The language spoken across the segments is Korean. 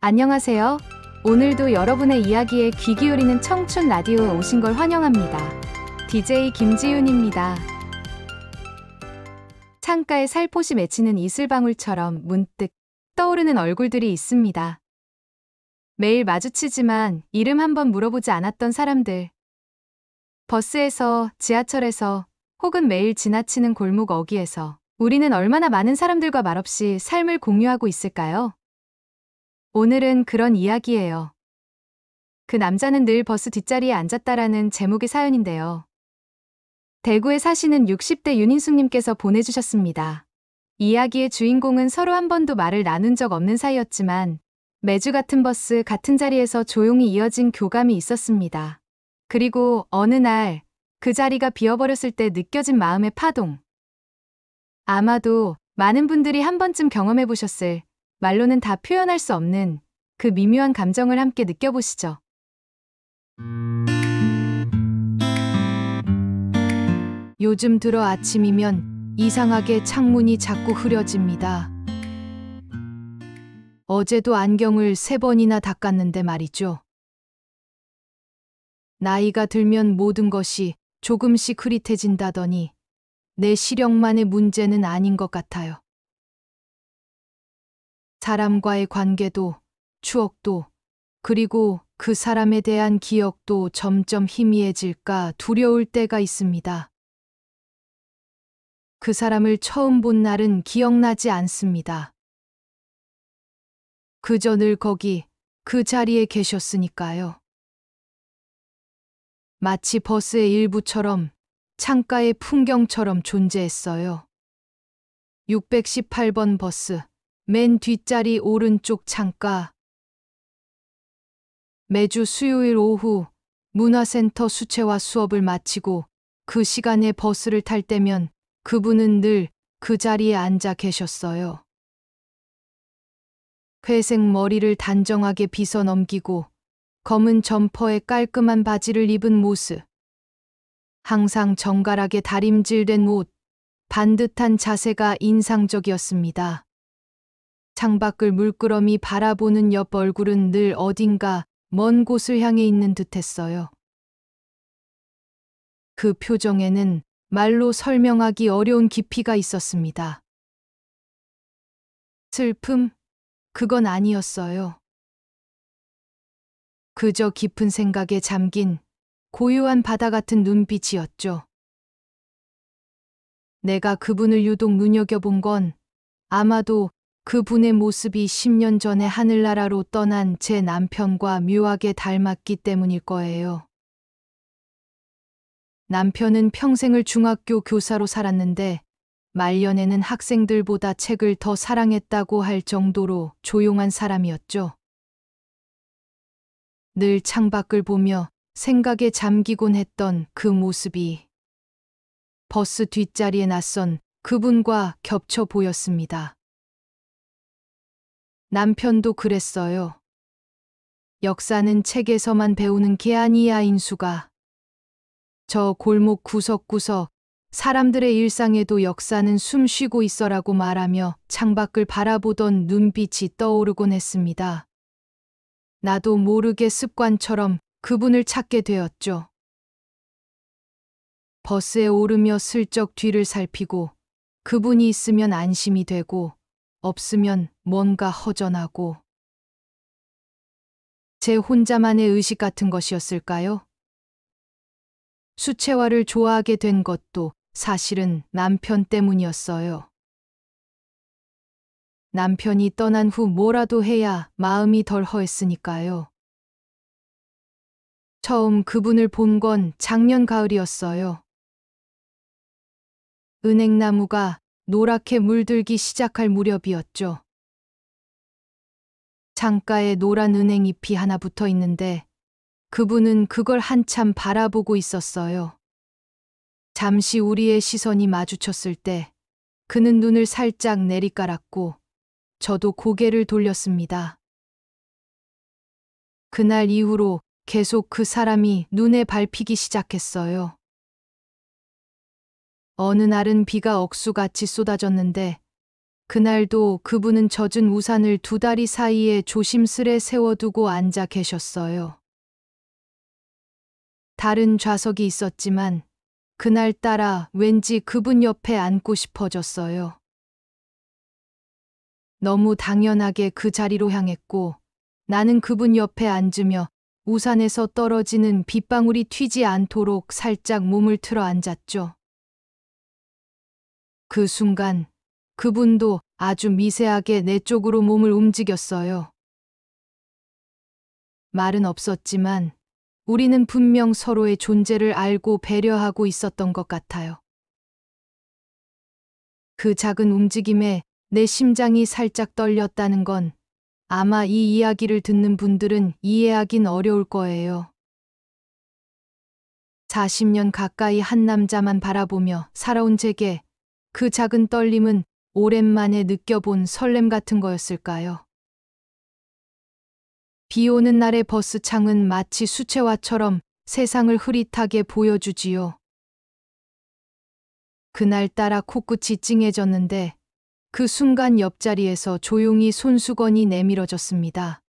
안녕하세요. 오늘도 여러분의 이야기에 귀 기울이는 청춘 라디오에 오신 걸 환영합니다. DJ 김지윤입니다. 창가에 살포시 맺히는 이슬방울처럼 문득 떠오르는 얼굴들이 있습니다. 매일 마주치지만 이름 한번 물어보지 않았던 사람들. 버스에서, 지하철에서, 혹은 매일 지나치는 골목 어귀에서 우리는 얼마나 많은 사람들과 말없이 삶을 공유하고 있을까요? 오늘은 그런 이야기예요. 그 남자는 늘 버스 뒷자리에 앉았다라는 제목의 사연인데요. 대구에 사시는 60대 윤인숙님께서 보내주셨습니다. 이야기의 주인공은 서로 한 번도 말을 나눈 적 없는 사이였지만 매주 같은 버스, 같은 자리에서 조용히 이어진 교감이 있었습니다. 그리고 어느 날 그 자리가 비어버렸을 때 느껴진 마음의 파동. 아마도 많은 분들이 한 번쯤 경험해보셨을 말로는 다 표현할 수 없는 그 미묘한 감정을 함께 느껴보시죠. 요즘 들어 아침이면 이상하게 창문이 자꾸 흐려집니다. 어제도 안경을 3번이나 닦았는데 말이죠. 나이가 들면 모든 것이 조금씩 흐릿해진다더니 내 시력만의 문제는 아닌 것 같아요. 사람과의 관계도, 추억도, 그리고 그 사람에 대한 기억도 점점 희미해질까 두려울 때가 있습니다. 그 사람을 처음 본 날은 기억나지 않습니다. 그저 늘 거기, 그 자리에 계셨으니까요. 마치 버스의 일부처럼, 창가의 풍경처럼 존재했어요. 618번 버스. 맨 뒷자리 오른쪽 창가. 매주 수요일 오후 문화센터 수채화 수업을 마치고 그 시간에 버스를 탈 때면 그분은 늘 그 자리에 앉아 계셨어요. 회색 머리를 단정하게 빗어 넘기고 검은 점퍼에 깔끔한 바지를 입은 모습. 항상 정갈하게 다림질된 옷, 반듯한 자세가 인상적이었습니다. 창밖을 물끄러미 바라보는 옆 얼굴은 늘 어딘가 먼 곳을 향해 있는 듯했어요. 그 표정에는 말로 설명하기 어려운 깊이가 있었습니다. 슬픔? 그건 아니었어요. 그저 깊은 생각에 잠긴 고요한 바다 같은 눈빛이었죠. 내가 그분을 유독 눈여겨본 건 아마도 그분의 모습이 10년 전에 하늘나라로 떠난 제 남편과 묘하게 닮았기 때문일 거예요. 남편은 평생을 중학교 교사로 살았는데 말년에는 학생들보다 책을 더 사랑했다고 할 정도로 조용한 사람이었죠. 늘 창밖을 보며 생각에 잠기곤 했던 그 모습이 버스 뒷자리에 낯선 그분과 겹쳐 보였습니다. 남편도 그랬어요. 역사는 책에서만 배우는 게 아니야, 인수가. 저 골목 구석구석 사람들의 일상에도 역사는 숨쉬고 있어라고 말하며 창밖을 바라보던 눈빛이 떠오르곤 했습니다. 나도 모르게 습관처럼 그분을 찾게 되었죠. 버스에 오르며 슬쩍 뒤를 살피고 그분이 있으면 안심이 되고 없으면 뭔가 허전하고. 제 혼자만의 의식 같은 것이었을까요? 수채화를 좋아하게 된 것도 사실은 남편 때문이었어요. 남편이 떠난 후 뭐라도 해야 마음이 덜 허했으니까요. 처음 그분을 본 건 작년 가을이었어요. 은행나무가 노랗게 물들기 시작할 무렵이었죠. 창가에 노란 은행잎이 하나 붙어 있는데 그분은 그걸 한참 바라보고 있었어요. 잠시 우리의 시선이 마주쳤을 때 그는 눈을 살짝 내리깔았고 저도 고개를 돌렸습니다. 그날 이후로 계속 그 사람이 눈에 밟히기 시작했어요. 어느 날은 비가 억수같이 쏟아졌는데 그날도 그분은 젖은 우산을 두 다리 사이에 조심스레 세워두고 앉아 계셨어요. 다른 좌석이 있었지만 그날따라 왠지 그분 옆에 앉고 싶어졌어요. 너무 당연하게 그 자리로 향했고 나는 그분 옆에 앉으며 우산에서 떨어지는 빗방울이 튀지 않도록 살짝 몸을 틀어 앉았죠. 그 순간 그분도 아주 미세하게 내 쪽으로 몸을 움직였어요. 말은 없었지만 우리는 분명 서로의 존재를 알고 배려하고 있었던 것 같아요. 그 작은 움직임에 내 심장이 살짝 떨렸다는 건 아마 이 이야기를 듣는 분들은 이해하긴 어려울 거예요. 40년 가까이 한 남자만 바라보며 살아온 제게 그 작은 떨림은 오랜만에 느껴본 설렘 같은 거였을까요? 비 오는 날의 버스 창은 마치 수채화처럼 세상을 흐릿하게 보여주지요. 그날따라 코끝이 찡해졌는데 그 순간 옆자리에서 조용히 손수건이 내밀어졌습니다.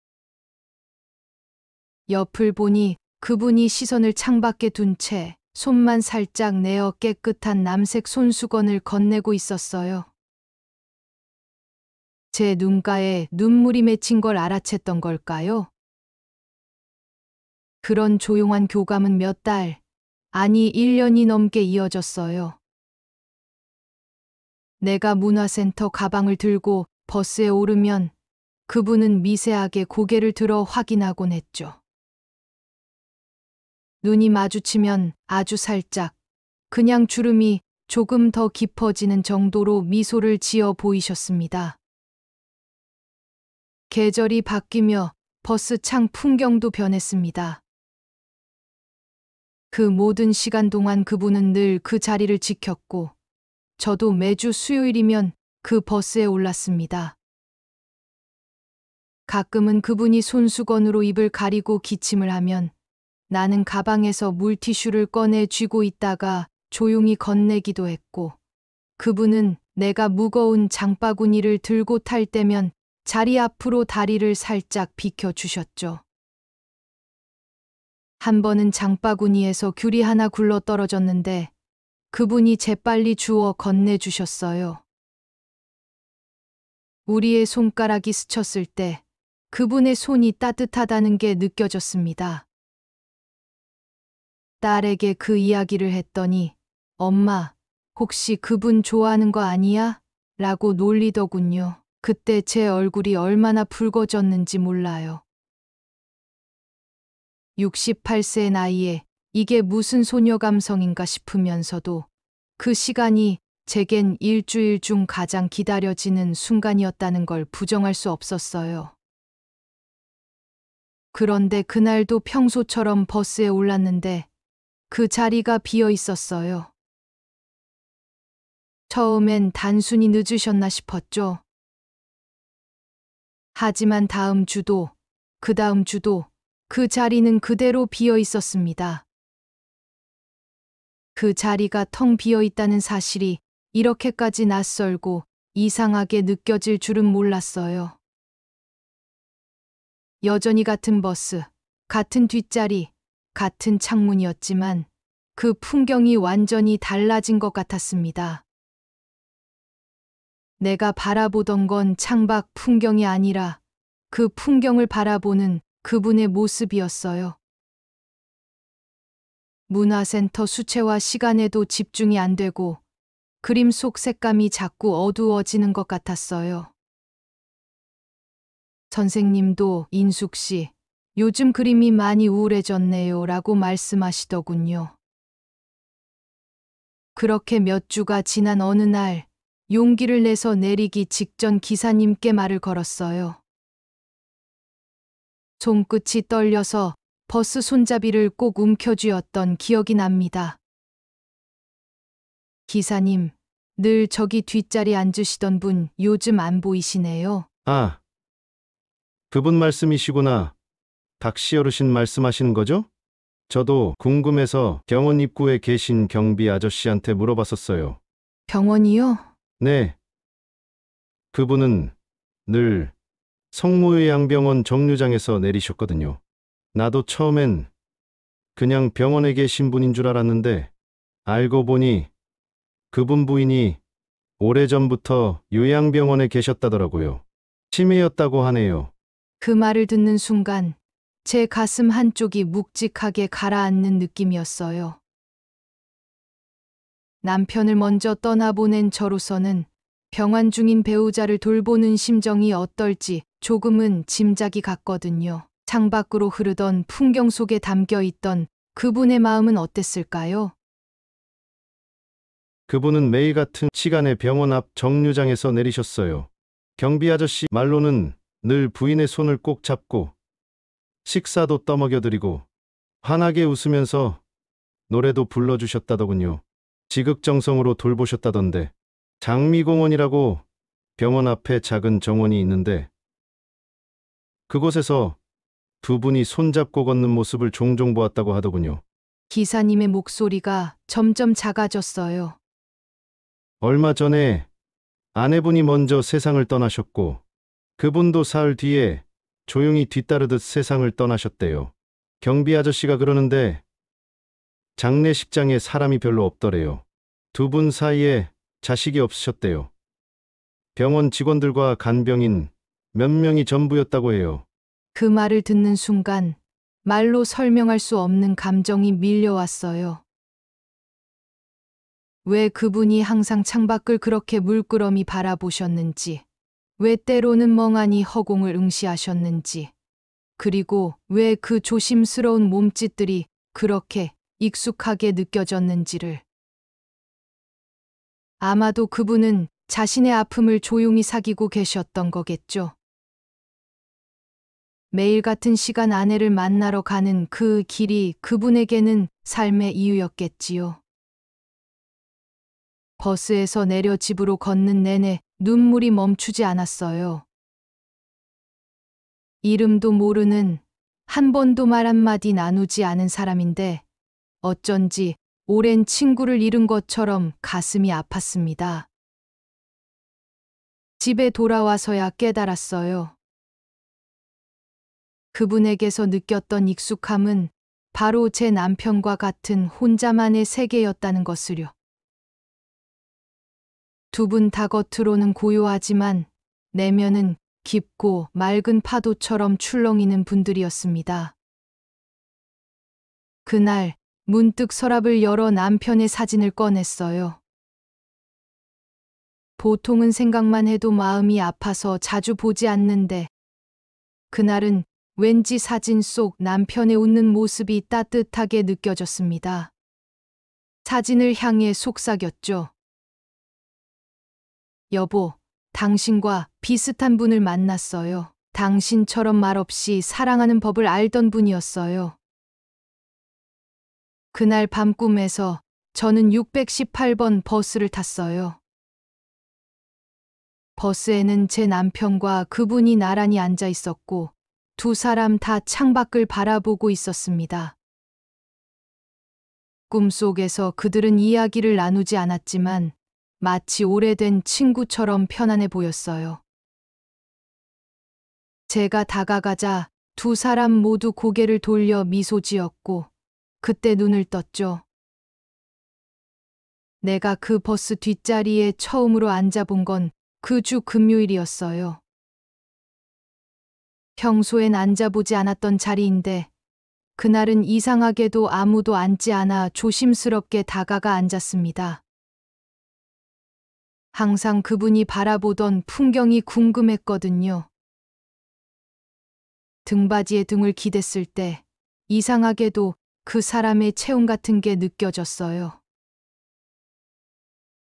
옆을 보니 그분이 시선을 창밖에 둔 채 손만 살짝 내어 깨끗한 남색 손수건을 건네고 있었어요. 제 눈가에 눈물이 맺힌 걸 알아챘던 걸까요? 그런 조용한 교감은 몇 달, 아니 1년이 넘게 이어졌어요. 내가 문화센터 가방을 들고 버스에 오르면 그분은 미세하게 고개를 들어 확인하곤 했죠. 눈이 마주치면 아주 살짝, 그냥 주름이 조금 더 깊어지는 정도로 미소를 지어 보이셨습니다. 계절이 바뀌며 버스 창 풍경도 변했습니다. 그 모든 시간 동안 그분은 늘 그 자리를 지켰고, 저도 매주 수요일이면 그 버스에 올랐습니다. 가끔은 그분이 손수건으로 입을 가리고 기침을 하면 나는 가방에서 물티슈를 꺼내 쥐고 있다가 조용히 건네기도 했고, 그분은 내가 무거운 장바구니를 들고 탈 때면 자리 앞으로 다리를 살짝 비켜주셨죠. 한 번은 장바구니에서 귤이 하나 굴러 떨어졌는데 그분이 재빨리 주워 건네주셨어요. 우리의 손가락이 스쳤을 때 그분의 손이 따뜻하다는 게 느껴졌습니다. 딸에게 그 이야기를 했더니 엄마, 혹시 그분 좋아하는 거 아니야? 라고 놀리더군요. 그때 제 얼굴이 얼마나 붉어졌는지 몰라요. 68세 나이에 이게 무슨 소녀 감성인가 싶으면서도 그 시간이 제겐 일주일 중 가장 기다려지는 순간이었다는 걸 부정할 수 없었어요. 그런데 그날도 평소처럼 버스에 올랐는데 그 자리가 비어 있었어요. 처음엔 단순히 늦으셨나 싶었죠. 하지만 다음 주도, 그 다음 주도 그 자리는 그대로 비어 있었습니다. 그 자리가 텅 비어 있다는 사실이 이렇게까지 낯설고 이상하게 느껴질 줄은 몰랐어요. 여전히 같은 버스, 같은 뒷자리, 같은 창문이었지만 그 풍경이 완전히 달라진 것 같았습니다. 내가 바라보던 건 창밖 풍경이 아니라 그 풍경을 바라보는 그분의 모습이었어요. 문화센터 수채화 시간에도 집중이 안 되고 그림 속 색감이 자꾸 어두워지는 것 같았어요. 선생님도 인숙 씨, 요즘 그림이 많이 우울해졌네요 라고 말씀하시더군요. 그렇게 몇 주가 지난 어느 날 용기를 내서 내리기 직전 기사님께 말을 걸었어요. 손끝이 떨려서 버스 손잡이를 꼭 움켜쥐었던 기억이 납니다. 기사님, 늘 저기 뒷자리 앉으시던 분 요즘 안 보이시네요. 아, 그분 말씀이시구나. 박씨 어르신 말씀하시는 거죠? 저도 궁금해서 병원 입구에 계신 경비 아저씨한테 물어봤었어요. 병원이요? 네. 그분은 늘 성모요양병원 정류장에서 내리셨거든요. 나도 처음엔 그냥 병원에 계신 분인 줄 알았는데 알고 보니 그분 부인이 오래전부터 요양병원에 계셨다더라고요. 치매였다고 하네요. 그 말을 듣는 순간 제 가슴 한쪽이 묵직하게 가라앉는 느낌이었어요. 남편을 먼저 떠나보낸 저로서는 병환 중인 배우자를 돌보는 심정이 어떨지 조금은 짐작이 갔거든요. 창밖으로 흐르던 풍경 속에 담겨 있던 그분의 마음은 어땠을까요? 그분은 매일 같은 시간에 병원 앞 정류장에서 내리셨어요. 경비 아저씨 말로는 늘 부인의 손을 꼭 잡고 식사도 떠먹여드리고 환하게 웃으면서 노래도 불러주셨다더군요. 지극정성으로 돌보셨다던데. 장미공원이라고 병원 앞에 작은 정원이 있는데 그곳에서 두 분이 손잡고 걷는 모습을 종종 보았다고 하더군요. 기사님의 목소리가 점점 작아졌어요. 얼마 전에 아내분이 먼저 세상을 떠나셨고 그분도 사흘 뒤에 조용히 뒤따르듯 세상을 떠나셨대요. 경비 아저씨가 그러는데 장례식장에 사람이 별로 없더래요. 두 분 사이에 자식이 없으셨대요. 병원 직원들과 간병인 몇 명이 전부였다고 해요. 그 말을 듣는 순간 말로 설명할 수 없는 감정이 밀려왔어요. 왜 그분이 항상 창밖을 그렇게 물끄러미 바라보셨는지, 왜 때로는 멍하니 허공을 응시하셨는지, 그리고 왜 그 조심스러운 몸짓들이 그렇게 익숙하게 느껴졌는지를. 아마도 그분은 자신의 아픔을 조용히 사귀고 계셨던 거겠죠. 매일 같은 시간 아내를 만나러 가는 그 길이 그분에게는 삶의 이유였겠지요. 버스에서 내려 집으로 걷는 내내 눈물이 멈추지 않았어요. 이름도 모르는, 한 번도 말 한마디 나누지 않은 사람인데 어쩐지 오랜 친구를 잃은 것처럼 가슴이 아팠습니다. 집에 돌아와서야 깨달았어요. 그분에게서 느꼈던 익숙함은 바로 제 남편과 같은 혼자만의 세계였다는 것을요. 두 분 다 겉으로는 고요하지만 내면은 깊고 맑은 파도처럼 출렁이는 분들이었습니다. 그날 문득 서랍을 열어 남편의 사진을 꺼냈어요. 보통은 생각만 해도 마음이 아파서 자주 보지 않는데 그날은 왠지 사진 속 남편의 웃는 모습이 따뜻하게 느껴졌습니다. 사진을 향해 속삭였죠. 여보, 당신과 비슷한 분을 만났어요. 당신처럼 말없이 사랑하는 법을 알던 분이었어요. 그날 밤 꿈에서 저는 618번 버스를 탔어요. 버스에는 제 남편과 그분이 나란히 앉아 있었고 두 사람 다 창밖을 바라보고 있었습니다. 꿈속에서 그들은 이야기를 나누지 않았지만 마치 오래된 친구처럼 편안해 보였어요. 제가 다가가자 두 사람 모두 고개를 돌려 미소 지었고 그때 눈을 떴죠. 내가 그 버스 뒷자리에 처음으로 앉아본 건 그 주 금요일이었어요. 평소엔 앉아보지 않았던 자리인데 그날은 이상하게도 아무도 앉지 않아 조심스럽게 다가가 앉았습니다. 항상 그분이 바라보던 풍경이 궁금했거든요. 등받이에 등을 기댔을 때 이상하게도 그 사람의 체온 같은 게 느껴졌어요.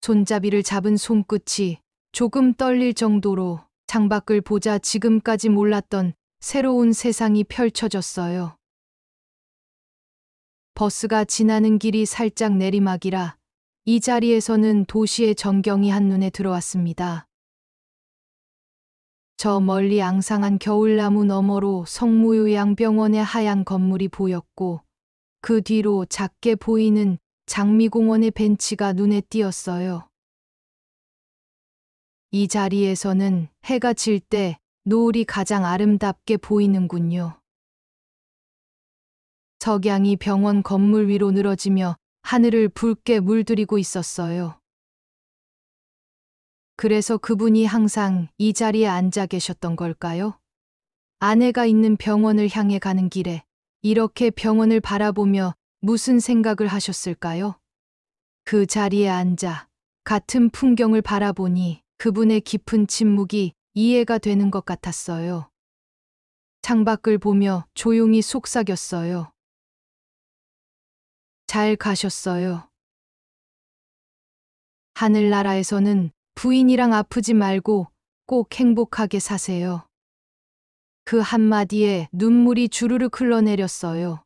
손잡이를 잡은 손끝이 조금 떨릴 정도로 창밖을 보자 지금까지 몰랐던 새로운 세상이 펼쳐졌어요. 버스가 지나는 길이 살짝 내리막이라 이 자리에서는 도시의 전경이 한눈에 들어왔습니다. 저 멀리 앙상한 겨울나무 너머로 성모요양병원의 하얀 건물이 보였고 그 뒤로 작게 보이는 장미공원의 벤치가 눈에 띄었어요. 이 자리에서는 해가 질 때 노을이 가장 아름답게 보이는군요. 석양이 병원 건물 위로 늘어지며 하늘을 붉게 물들이고 있었어요. 그래서 그분이 항상 이 자리에 앉아 계셨던 걸까요? 아내가 있는 병원을 향해 가는 길에 이렇게 병원을 바라보며 무슨 생각을 하셨을까요? 그 자리에 앉아 같은 풍경을 바라보니 그분의 깊은 침묵이 이해가 되는 것 같았어요. 창밖을 보며 조용히 속삭였어요. 잘 가셨어요. 하늘나라에서는 부인이랑 아프지 말고 꼭 행복하게 사세요. 그 한마디에 눈물이 주르륵 흘러내렸어요.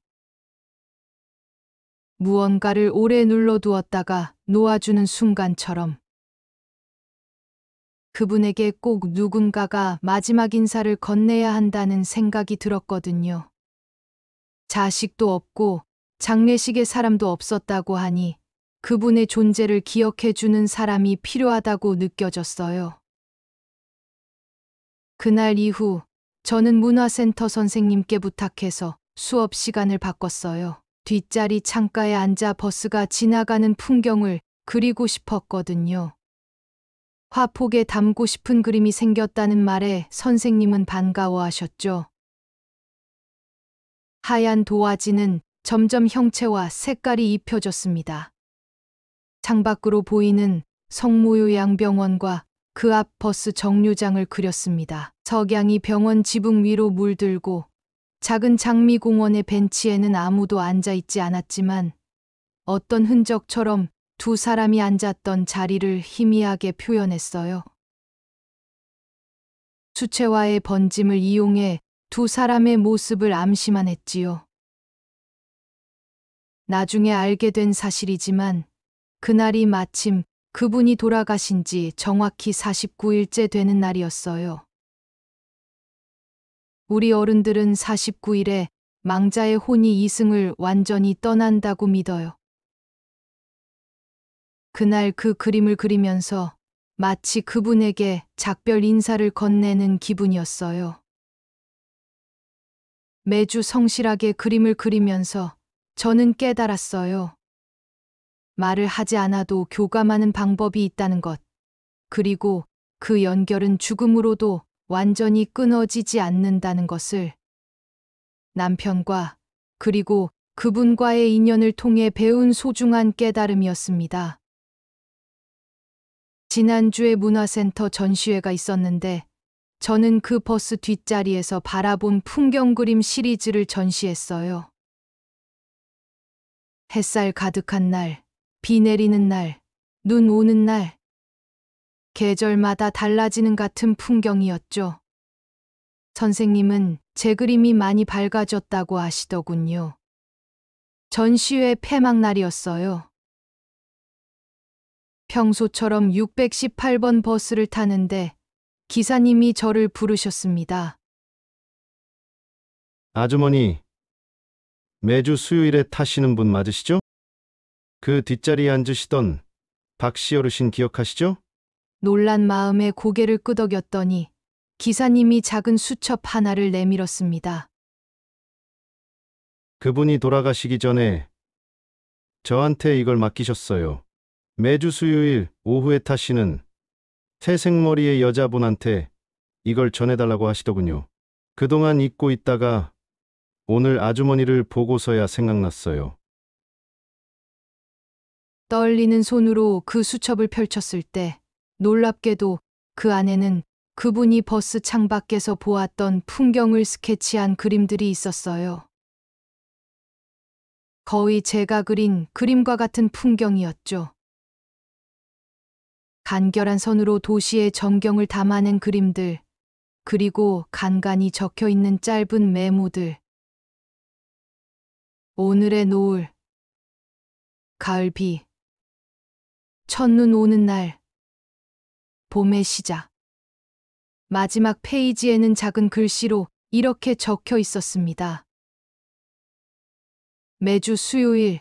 무언가를 오래 눌러두었다가 놓아주는 순간처럼 그분에게 꼭 누군가가 마지막 인사를 건네야 한다는 생각이 들었거든요. 자식도 없고 장례식에 사람도 없었다고 하니 그분의 존재를 기억해주는 사람이 필요하다고 느껴졌어요. 그날 이후 저는 문화센터 선생님께 부탁해서 수업 시간을 바꿨어요. 뒷자리 창가에 앉아 버스가 지나가는 풍경을 그리고 싶었거든요. 화폭에 담고 싶은 그림이 생겼다는 말에 선생님은 반가워하셨죠. 하얀 도화지는 점점 형체와 색깔이 입혀졌습니다. 창밖으로 보이는 성모요양병원과 그 앞 버스 정류장을 그렸습니다. 석양이 병원 지붕 위로 물들고 작은 장미공원의 벤치에는 아무도 앉아 있지 않았지만 어떤 흔적처럼 두 사람이 앉았던 자리를 희미하게 표현했어요. 수채화의 번짐을 이용해 두 사람의 모습을 암시만 했지요. 나중에 알게 된 사실이지만 그날이 마침 그분이 돌아가신 지 정확히 49일째 되는 날이었어요. 우리 어른들은 49일에 망자의 혼이 이승을 완전히 떠난다고 믿어요. 그날 그 그림을 그리면서 마치 그분에게 작별 인사를 건네는 기분이었어요. 매주 성실하게 그림을 그리면서 저는 깨달았어요. 말을 하지 않아도 교감하는 방법이 있다는 것. 그리고 그 연결은 죽음으로도 완전히 끊어지지 않는다는 것을 남편과 그리고 그분과의 인연을 통해 배운 소중한 깨달음이었습니다. 지난주에 문화센터 전시회가 있었는데 저는 그 버스 뒷자리에서 바라본 풍경 그림 시리즈를 전시했어요. 햇살 가득한 날, 비 내리는 날, 눈 오는 날, 계절마다 달라지는 같은 풍경이었죠. 선생님은 제 그림이 많이 밝아졌다고 하시더군요. 전시회 폐막 날이었어요. 평소처럼 618번 버스를 타는데 기사님이 저를 부르셨습니다. 아주머니, 매주 수요일에 타시는 분 맞으시죠? 그 뒷자리에 앉으시던 박씨 어르신 기억하시죠? 놀란 마음에 고개를 끄덕였더니 기사님이 작은 수첩 하나를 내밀었습니다. 그분이 돌아가시기 전에 저한테 이걸 맡기셨어요. 매주 수요일 오후에 타시는 새생머리의 여자분한테 이걸 전해달라고 하시더군요. 그동안 잊고 있다가 오늘 아주머니를 보고서야 생각났어요. 떨리는 손으로 그 수첩을 펼쳤을 때 놀랍게도 그 안에는 그분이 버스 창밖에서 보았던 풍경을 스케치한 그림들이 있었어요. 거의 제가 그린 그림과 같은 풍경이었죠. 간결한 선으로 도시의 전경을 담아낸 그림들, 그리고 간간히 적혀 있는 짧은 메모들. 오늘의 노을, 가을 비, 첫눈 오는 날, 봄의 시작. 마지막 페이지에는 작은 글씨로 이렇게 적혀 있었습니다. 매주 수요일,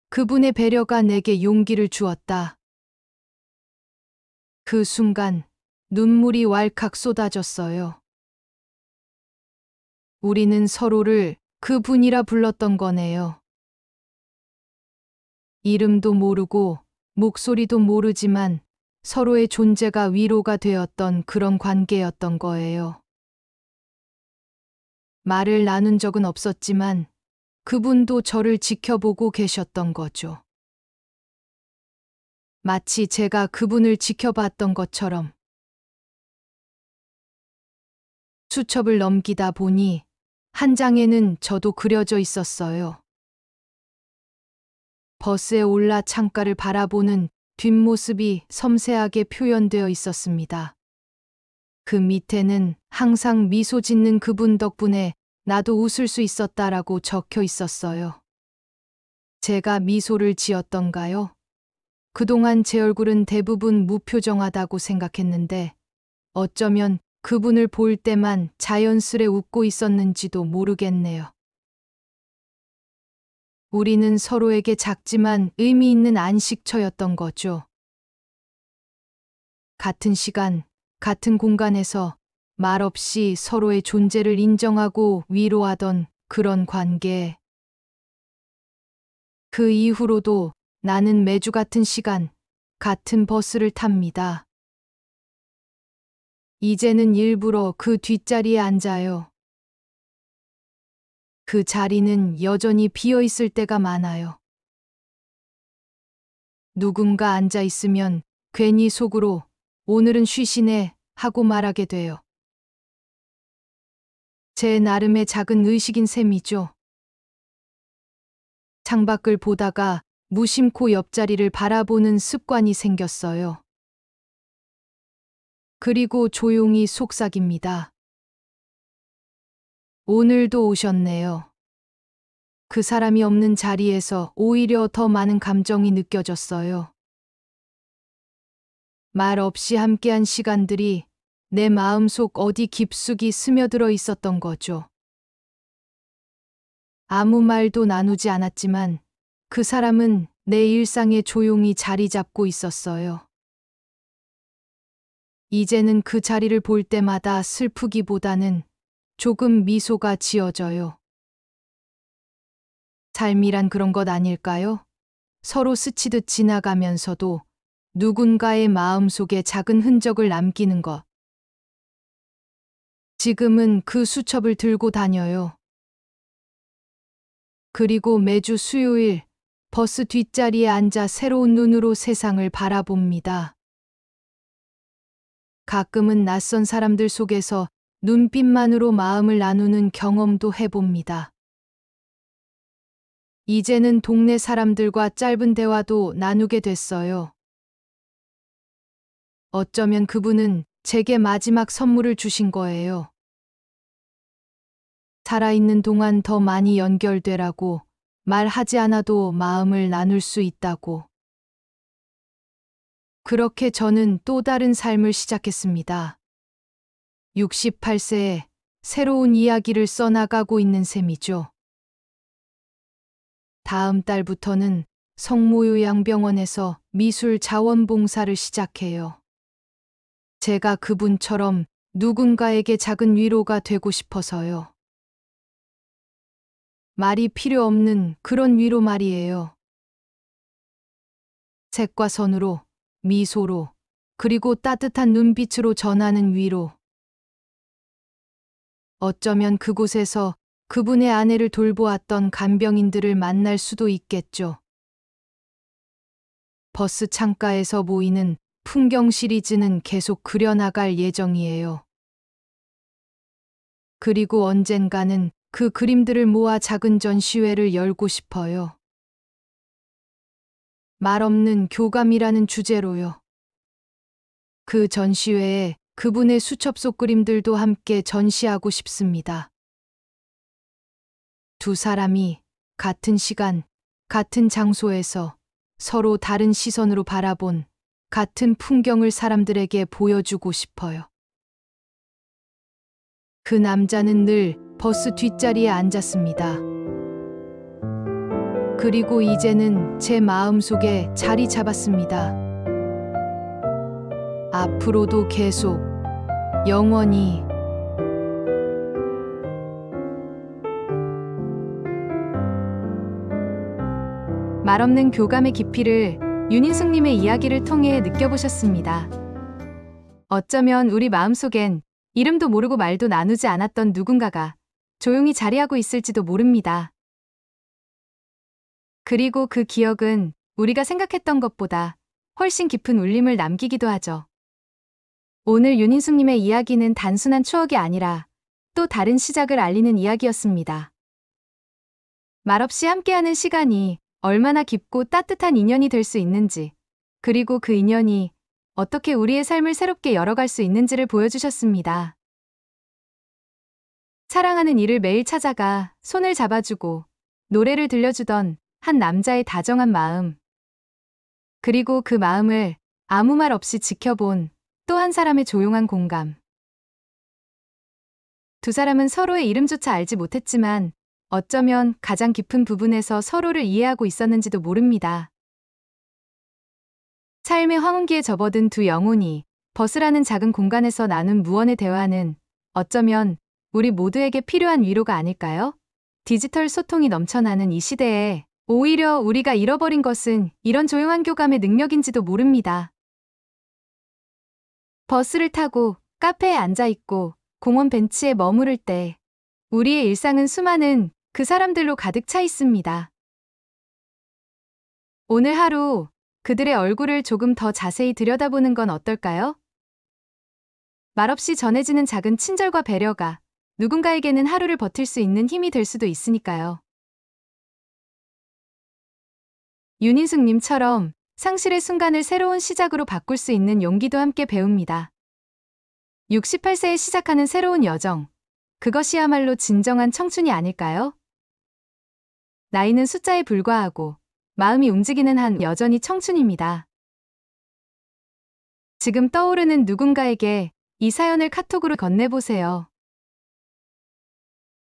그분의 배려가 내게 용기를 주었다. 그 순간 눈물이 왈칵 쏟아졌어요. 우리는 서로를 그분이라 불렀던 거네요. 이름도 모르고 목소리도 모르지만 서로의 존재가 위로가 되었던 그런 관계였던 거예요. 말을 나눈 적은 없었지만 그분도 저를 지켜보고 계셨던 거죠. 마치 제가 그분을 지켜봤던 것처럼. 수첩을 넘기다 보니 한 장에는 저도 그려져 있었어요. 버스에 올라 창가를 바라보는 뒷모습이 섬세하게 표현되어 있었습니다. 그 밑에는 항상 미소 짓는 그분 덕분에 나도 웃을 수 있었다라고 적혀 있었어요. 제가 미소를 지었던가요? 그동안 제 얼굴은 대부분 무표정하다고 생각했는데 어쩌면 그분을 볼 때만 자연스레 웃고 있었는지도 모르겠네요. 우리는 서로에게 작지만 의미 있는 안식처였던 거죠. 같은 시간, 같은 공간에서 말없이 서로의 존재를 인정하고 위로하던 그런 관계. 그 이후로도 나는 매주 같은 시간, 같은 버스를 탑니다. 이제는 일부러 그 뒷자리에 앉아요. 그 자리는 여전히 비어 있을 때가 많아요. 누군가 앉아 있으면 괜히 속으로 오늘은 쉬시네 하고 말하게 돼요. 제 나름의 작은 의식인 셈이죠. 창밖을 보다가 무심코 옆자리를 바라보는 습관이 생겼어요. 그리고 조용히 속삭입니다. 오늘도 오셨네요. 그 사람이 없는 자리에서 오히려 더 많은 감정이 느껴졌어요. 말 없이 함께한 시간들이 내 마음속 어디 깊숙이 스며들어 있었던 거죠. 아무 말도 나누지 않았지만 그 사람은 내 일상에 조용히 자리 잡고 있었어요. 이제는 그 자리를 볼 때마다 슬프기보다는 조금 미소가 지어져요. 삶이란 그런 것 아닐까요? 서로 스치듯 지나가면서도 누군가의 마음속에 작은 흔적을 남기는 것. 지금은 그 수첩을 들고 다녀요. 그리고 매주 수요일 버스 뒷자리에 앉아 새로운 눈으로 세상을 바라봅니다. 가끔은 낯선 사람들 속에서 눈빛만으로 마음을 나누는 경험도 해봅니다. 이제는 동네 사람들과 짧은 대화도 나누게 됐어요. 어쩌면 그분은 제게 마지막 선물을 주신 거예요. 살아있는 동안 더 많이 연결되라고, 말하지 않아도 마음을 나눌 수 있다고. 그렇게 저는 또 다른 삶을 시작했습니다. 68세에 새로운 이야기를 써나가고 있는 셈이죠. 다음 달부터는 성모요양병원에서 미술 자원봉사를 시작해요. 제가 그분처럼 누군가에게 작은 위로가 되고 싶어서요. 말이 필요 없는 그런 위로 말이에요. 색과 선으로, 미소로, 그리고 따뜻한 눈빛으로 전하는 위로. 어쩌면 그곳에서 그분의 아내를 돌보았던 간병인들을 만날 수도 있겠죠. 버스 창가에서 보이는 풍경 시리즈는 계속 그려나갈 예정이에요. 그리고 언젠가는 그 그림들을 모아 작은 전시회를 열고 싶어요. 말 없는 교감이라는 주제로요. 그 전시회에 그분의 수첩 속 그림들도 함께 전시하고 싶습니다. 두 사람이 같은 시간, 같은 장소에서 서로 다른 시선으로 바라본 같은 풍경을 사람들에게 보여주고 싶어요. 그 남자는 늘 버스 뒷자리에 앉았습니다. 그리고 이제는 제 마음속에 자리 잡았습니다. 앞으로도 계속, 영원히. 말없는 교감의 깊이를 윤인숙님의 이야기를 통해 느껴보셨습니다. 어쩌면 우리 마음속엔 이름도 모르고 말도 나누지 않았던 누군가가 조용히 자리하고 있을지도 모릅니다. 그리고 그 기억은 우리가 생각했던 것보다 훨씬 깊은 울림을 남기기도 하죠. 오늘 윤인숙님의 이야기는 단순한 추억이 아니라 또 다른 시작을 알리는 이야기였습니다. 말없이 함께하는 시간이 얼마나 깊고 따뜻한 인연이 될 수 있는지, 그리고 그 인연이 어떻게 우리의 삶을 새롭게 열어갈 수 있는지를 보여주셨습니다. 사랑하는 이를 매일 찾아가 손을 잡아주고 노래를 들려주던 한 남자의 다정한 마음, 그리고 그 마음을 아무 말 없이 지켜본 또 한 사람의 조용한 공감. 두 사람은 서로의 이름조차 알지 못했지만 어쩌면 가장 깊은 부분에서 서로를 이해하고 있었는지도 모릅니다. 삶의 황혼기에 접어든 두 영혼이 버스라는 작은 공간에서 나눈 무언의 대화는 어쩌면 우리 모두에게 필요한 위로가 아닐까요? 디지털 소통이 넘쳐나는 이 시대에 오히려 우리가 잃어버린 것은 이런 조용한 교감의 능력인지도 모릅니다. 버스를 타고 카페에 앉아 있고 공원 벤치에 머무를 때 우리의 일상은 수많은 그 사람들로 가득 차 있습니다. 오늘 하루 그들의 얼굴을 조금 더 자세히 들여다보는 건 어떨까요? 말없이 전해지는 작은 친절과 배려가 누군가에게는 하루를 버틸 수 있는 힘이 될 수도 있으니까요. 윤인숙님처럼 상실의 순간을 새로운 시작으로 바꿀 수 있는 용기도 함께 배웁니다. 68세에 시작하는 새로운 여정, 그것이야말로 진정한 청춘이 아닐까요? 나이는 숫자에 불과하고 마음이 움직이는 한 여전히 청춘입니다. 지금 떠오르는 누군가에게 이 사연을 카톡으로 건네보세요.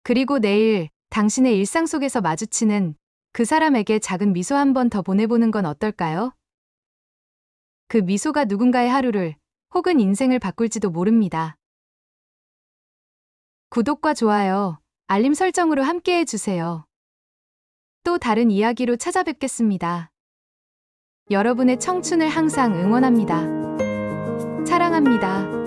그리고 내일 당신의 일상 속에서 마주치는 그 사람에게 작은 미소 한 번 더 보내보는 건 어떨까요? 그 미소가 누군가의 하루를 혹은 인생을 바꿀지도 모릅니다. 구독과 좋아요, 알림 설정으로 함께해 주세요. 또 다른 이야기로 찾아뵙겠습니다. 여러분의 청춘을 항상 응원합니다. 사랑합니다.